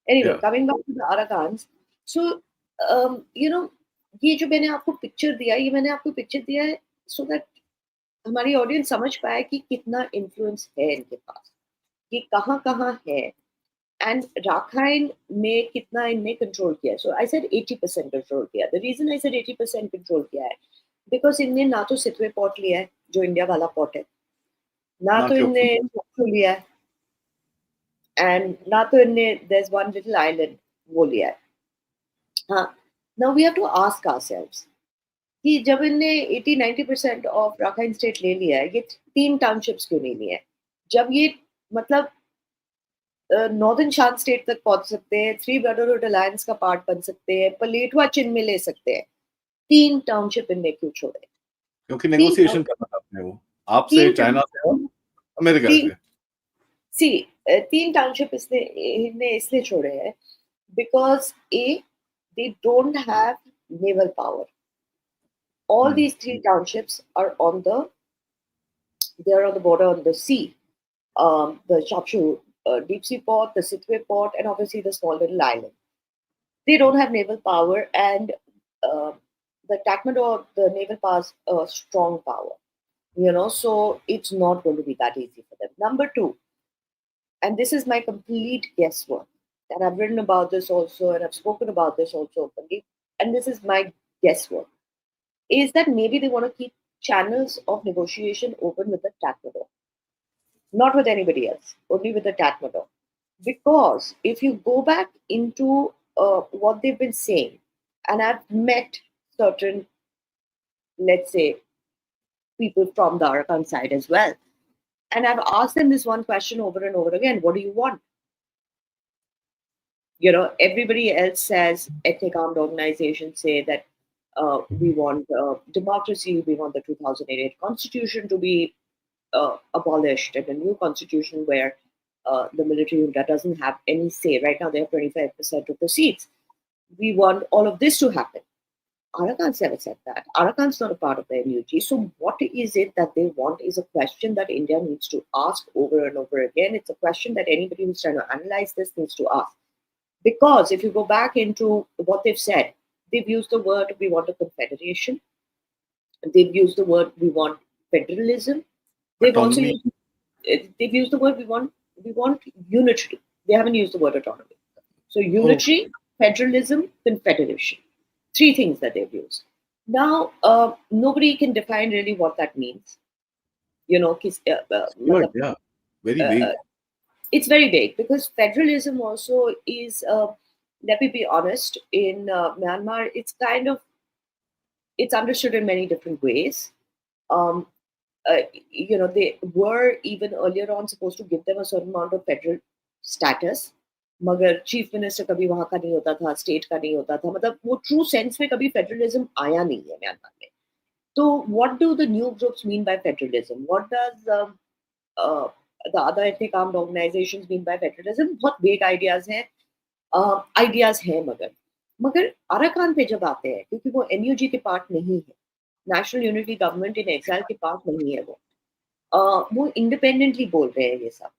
Anyway, coming back to the Arakans, so ये जो मैंने आपको पिक्चर दिया, ये मैंने आपको पिक्चर दिया है सो दैट हमारी ऑडियंस समझ पाए कि कितना इन्फ्लुएंस है इनके पास, ये कहाँ कहाँ है, एंड राखाइन में कितना इनने कंट्रोल किया. सो आई सेड 80% कंट्रोल किया. The reason I said 80% control किया है बिकॉज इनने ना तो सितवे पोर्ट लिया है जो इंडिया वाला पोर्ट है, ना तो इनने लिया है, एंड ना तो इनने there is one little island वो लिया है. हाँ, now we have to ask ourselves कि जब इनने 80-90% ऑफ राखाइन स्टेट ले लिया है, ये 3 टाउनशिप्स क्यों नहीं लिए हैं? जब ये मतलब नॉर्दर्न शांत स्टेट तक पहुंच सकते हैं, 3 ब्रदरहुड अलायंस का पार्ट बन सकते हैं, पलेटवा चिन्ह में ले सकते हैं, 3 टाउनशिप इनने क्यों छोड़े? क्योंकि नेगोशिएशन करना था आपने, वो आपसे, चाइना से और अमेरिका से. सी 3 टाउनशिप इनने इसलिए छोड़े हैं because they don't have naval power. All these 3 townships are on the border on the sea. The Chapshu deep sea port, the Sitwe port, and obviously the small little island. They don't have naval power, and the Tatmadaw, the naval powers, strong power. So it's not going to be that easy for them. Number 2, and this is my complete guesswork, and I've written about this also, and I've spoken about this also openly, and this is my guesswork, is that maybe they want to keep channels of negotiation open with the Tatmadaw. Not with anybody else, only with the Tatmadaw. Because if you go back into what they've been saying, and I've met certain, let's say, people from the Arakan side as well, and I've asked them this one question over and over again: what do you want? Everybody else says, ethnic armed organizations say that we want democracy, we want the 2008 constitution to be abolished, and a new constitution where the military junta doesn't have any say. Right now, they have 25% of the seats. We want all of this to happen. Arakan's never said that. Arakan's not a part of the NUG. So what is it that they want is a question that India needs to ask over and over again. It's a question that anybody who's trying to analyze this needs to ask. Because if you go back into what they've said, they've used the word, we want a confederation. They've used the word, we want federalism. They've also used the word, we want unity. They haven't used the word autonomy. So unity, federalism, confederation. 3 things that they've used. Now, nobody can define really what that means. Very vague. It's very vague because federalism also is, let me be honest, in Myanmar, it's understood in many different ways. They were even earlier on supposed to give them a certain amount of federal status. मगर chief minister कभी वहां का नहीं होता था, state का नहीं होता था, मतलब वो ट्रू सेंस में कभी फेडरलिज्म आया नहीं है म्यांमार में. तो what do the new groups mean by federalism? What does the other ethnic armed organizations mean by federalism? बहुत वेग आइडियाज हैं, मगर अराकान पे जब आते हैं, क्योंकि वो एनयूजी के पार्ट नहीं है, national unity government in exile के पार्ट नहीं है, वो इंडिपेंडेंटली बोल रहे हैं ये सब.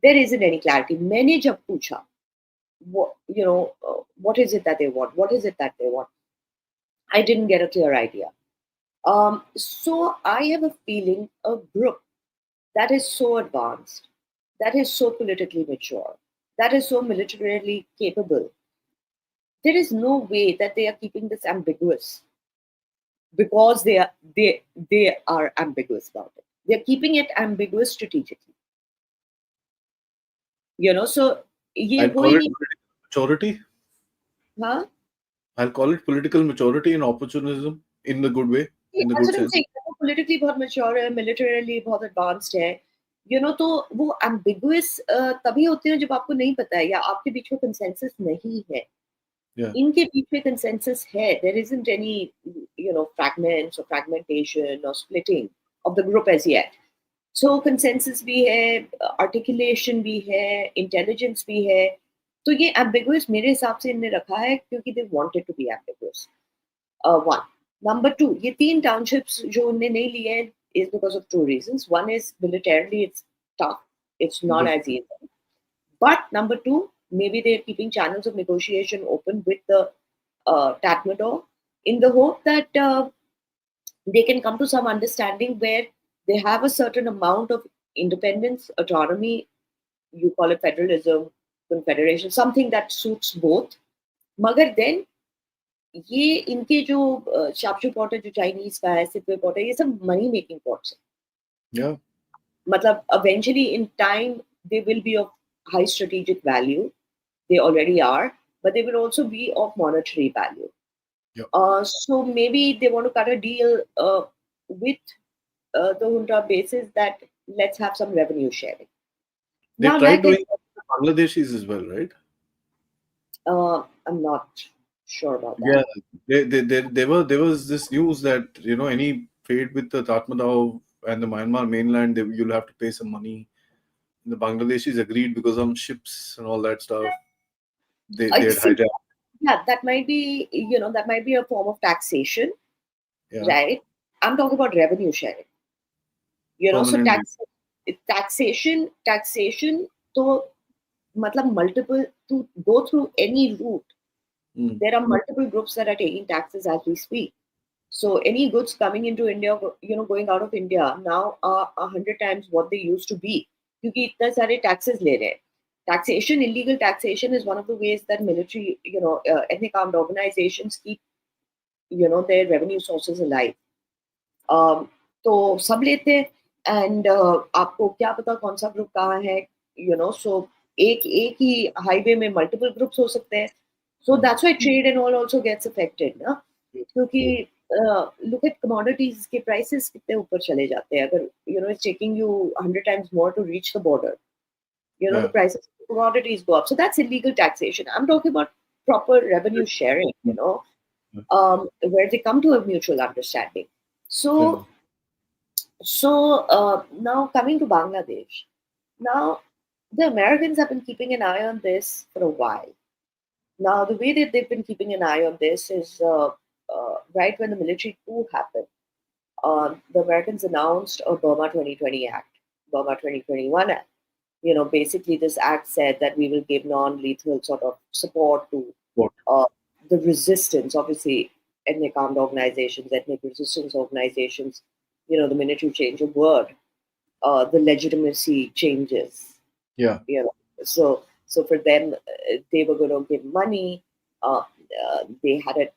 There isn't any clarity. मैंने जब पूछा, what is it that they want? What is it that they want? I didn't get a clear idea. So I have a feeling a group that is so advanced, that is so politically mature, that is so militarily capable, there is no way that they are keeping this ambiguous because they are ambiguous about it. They are keeping it ambiguous strategically. So I'll call it maturity. Huh? I'll call it political maturity and opportunism in the good way, in the good sense. Politically बहुत mature है, militarily बहुत advanced है, तो वो ambiguous तभी होते हैं जब आपको नहीं पता है या आपके बीच में consensus नहीं है. इनके बीच में consensus है. There isn't any fragments or fragmentation or splitting of the group as yet. So consensus भी है, articulation भी है, intelligence भी है. तो ये ambiguous मेरे हिसाब से इन्होंने रखा है क्योंकि they wanted to be ambiguous. One. Number 2, ये 3 townships जो उन्होंने नहीं लिए हैं is because of 2 reasons. One is militarily it's tough, it's not as easy. But number 2, maybe they're keeping channels of negotiation open with the Tatmadaw in the hope that they can come to some understanding where they have a certain amount of independence, autonomy, you call it federalism, confederation, something that suits both. मगर then ये इनके जो शार्पशूट pot है जो Chinese का है सिपवे pot है ये सब मनी मेकिंग पॉट्स है Yeah. मतलब eventually in time they will be of high strategic value, they already are, but they will also be of monetary value. Yeah. So maybe they want to cut a deal with the junta basis that let's have some revenue sharing. They Now, tried like doing that with Bangladeshis as well, right? I'm not sure about Yeah. that. There was this news that any trade with the Tatmadaw and the Myanmar mainland, you'll have to pay some money. The Bangladeshis agreed because some ships and all that stuff. They I had see. hijacked. Yeah, that might be, that might be a form of taxation, Yeah. right? I'm talking about revenue sharing. So Permanent. taxation, so matlab multiple, to go through any route, there are multiple groups that are taking taxes as we speak. So any goods coming into India, going out of India now are 100 times what they used to be. क्योंकि इतने सारे taxes ले रहे हैं. Taxation, illegal taxation is one of the ways that military, ethnic armed organizations keep, their revenue sources alive. तो सब लेते हैं एंड आपको क्या पता कौन सा ग्रुप कहाँ है, सो एक ही हाईवे में मल्टीपल ग्रुप्स हो सकते हैं. So that's why trade and all also gets affected ना, क्योंकि लुक एट कमोडिटीज के प्राइसेस कितने ऊपर चले जाते हैं. अगर it's taking you 100 times more to reach the border, the prices of commodities go up. So that's illegal taxation. I'm talking about proper revenue sharing, where they come to a mutual understanding. So now coming to Bangladesh, now the Americans have been keeping an eye on this for a while. Now the way that they've been keeping an eye on this is right when the military coup happened, the Americans announced a Burma 2020 Act, Burma 2021 Act. Basically this act said that we will give non-lethal sort of support to the resistance, obviously ethnic armed organizations, ethnic resistance organizations. The minute you change a word, the legitimacy changes. Yeah. So for them, they were going to give money. They had a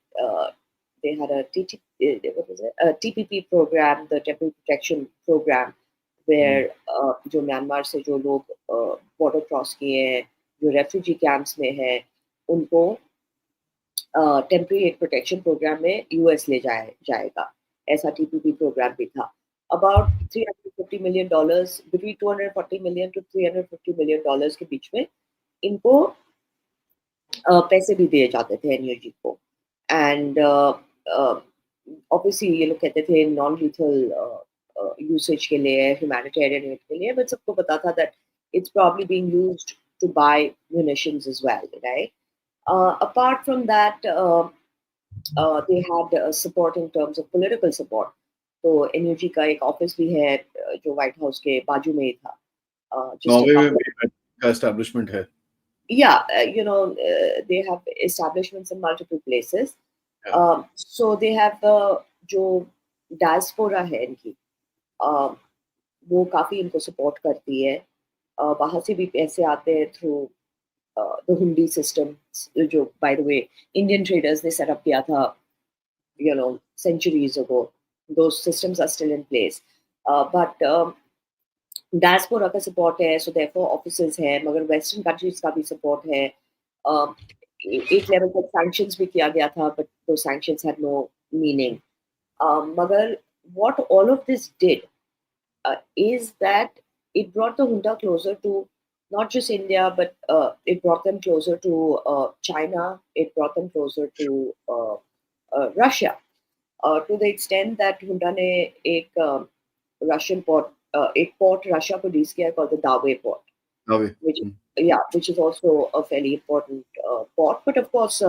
TPP program, the Temporary Protection Program, where जो Myanmar से जो लोग border cross किए हैं, जो refugee camps में हैं, उनको टेम्परेरी एड प्रोटेक्शन प्रोग्राम में यूएस ले जाएगा. ऐसा टीपीपी प्रोग्राम भी था. About $350 million, between $240 million to $350 million के बीच में इनको पैसे भी दिए जाते थे एनयूजी को. एंड ऑब्वियसली ये लोग कहते थे नॉन लीथल usage के लिए, humanitarian aid के लिए, but सबको पता था that it's probably being used to buy munitions as well, right? Apart from that, they had support in terms of political support. तो NUG का एक ऑफिस भी है जो व्हाइट हाउस के बाजू में ही था. नॉर्वे में का एस्टैब्लिशमेंट है. Yeah, they have establishments in multiple places. Yeah. So they have जो diaspora है इनकी, वो काफी इनको सपोर्ट करती है. बाहर से भी पैसे आते हैं थ्रू द हुंडी सिस्टम, जो by the way Indian traders ने सेटअप किया था centuries ago. Those systems are still in place, but diaspora का सपोर्ट है, सो देयरफॉर ऑफिसर्स है, मगर वेस्टर्न कंट्रीज का भी सपोर्ट है. एक लेवल तक सैंक्शंस भी किया गया था, बट दो सैंक्शंस हैड नो मीनिंग. मगर what all of this did is that it brought the junta closer to not just India, but it brought them closer to China. It brought them closer to Russia, to the extent that junta ने एक Russian port, एक port Russia को lease किया called the Dawe port, which is also a fairly important port. But of course,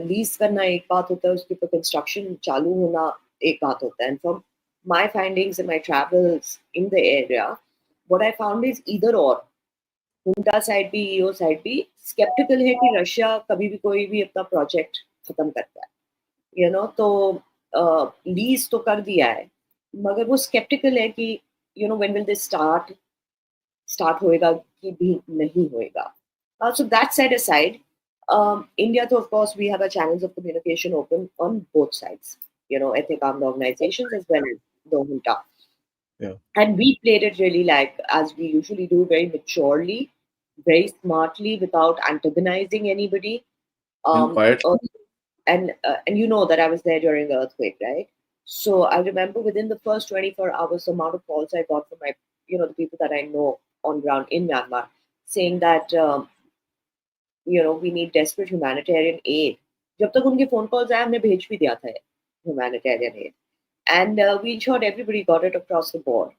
lease करना एक बात होता है, उसके ऊपर construction चालू होना एक बात होता है. And from my findings in my travels in the area, what I found is either or. junta side भी EO side भी skeptical है कि रशिया कभी भी कोई भी अपना प्रोजेक्ट खत्म करता है, you know, तो लीज तो कर दिया है, मगर वो skeptical है कि you know when will this start होएगा कि भी नहीं होएगा. So that set aside, India, though, of course, we have a channels of communication open on both sides, you know, ethnic armed organizations as well as the junta. Yeah. And we played it really like, as we usually do, very maturely, very smartly, without antagonizing anybody. And quiet. And you know that I was there during the earthquake, right? So I remember within the first 24 hours, the amount of calls I got from my, you know, the people that I know on ground in Myanmar, saying that, you know, we need desperate humanitarian aid. जब तक उनके phone calls आए, हमने भेज भी दिया था humanitarian aid. And we ensured everybody got it across the board.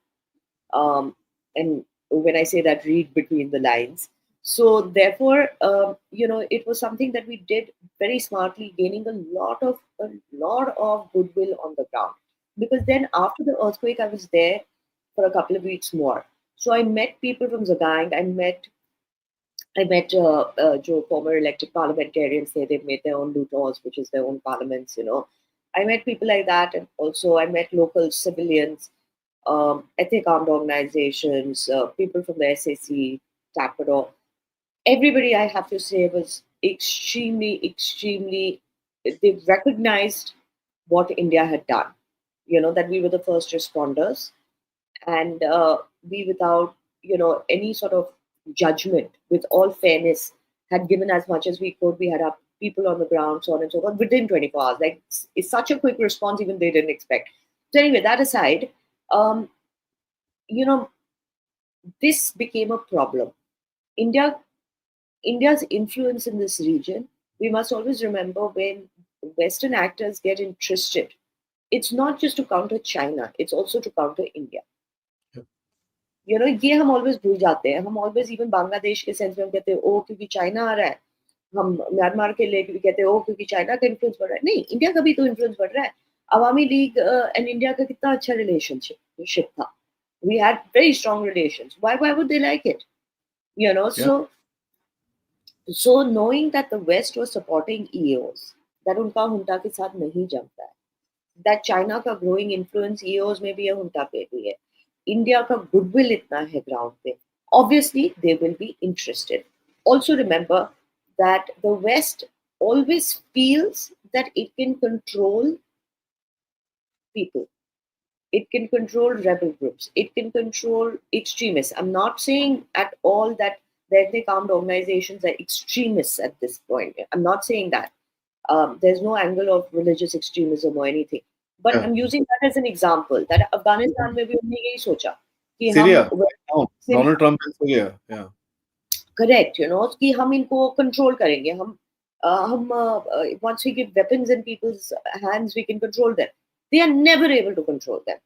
And when I say that, read between the lines. So therefore, you know, it was something that we did very smartly, gaining a lot of goodwill on the ground. Because then after the earthquake, I was there for a couple of weeks more. So I met people from Zagang. I met जो former elected parliamentarians say they've made their own Lutors, which is their own parliaments, you know. I met people like that, and also I met local civilians, ethnic armed organizations, people from the SAC, TAPADO. Everybody, I have to say, was extremely, they recognized what India had done, you know, that we were the first responders, and we, without, you know, any sort of judgment, with all fairness, had given as much as we could. We had our people on the ground, so on and so forth, within 24 hours. Like, it's such a quick response, even they didn't expect. So anyway, that aside, you know, this became a problem. India's influence in this region, we must always remember, when Western actors get interested, it's not just to counter China, it's also to counter India. You know, ये हम always भूल जाते हैं. हम always, even Bangladesh के sense में हम कहते हैं, ओ क्योंकि चाइना आ रहा है. हम म्यांमार के लिए भी कहते हैं, ओ क्योंकि चाइना का इन्फ्लुएंस बढ़ रहा है. नहीं, इंडिया का भी तो इन्फ्लुएंस बढ़ रहा है. अवामी लीग एंड इंडिया का कितना अच्छा रिलेशनशिप था. We had very strong relations. Why would they like it? You know, so knowing that the West was supporting EOs, that उनका junta के साथ नहीं जमता है, that China का growing influence EOs में भी है, junta पे भी है, India का goodwill इतना है ground पे, obviously they will be interested. Also remember that the West always feels that it can control people. It can control rebel groups. It can control extremists. I'm not saying at all that the ethnic armed organizations are extremists at this point. I'm not saying that. There's no angle of religious extremism or anything. But I'm using that as an example. That Afghanistan में भी उन्होंने यही सोचा कि Syria. हम Donald Trump in Syria. Yeah. Correct. You know, कि हम इनको control करेंगे. Once we give weapons in people's hands, we can control them. They are never able to control them.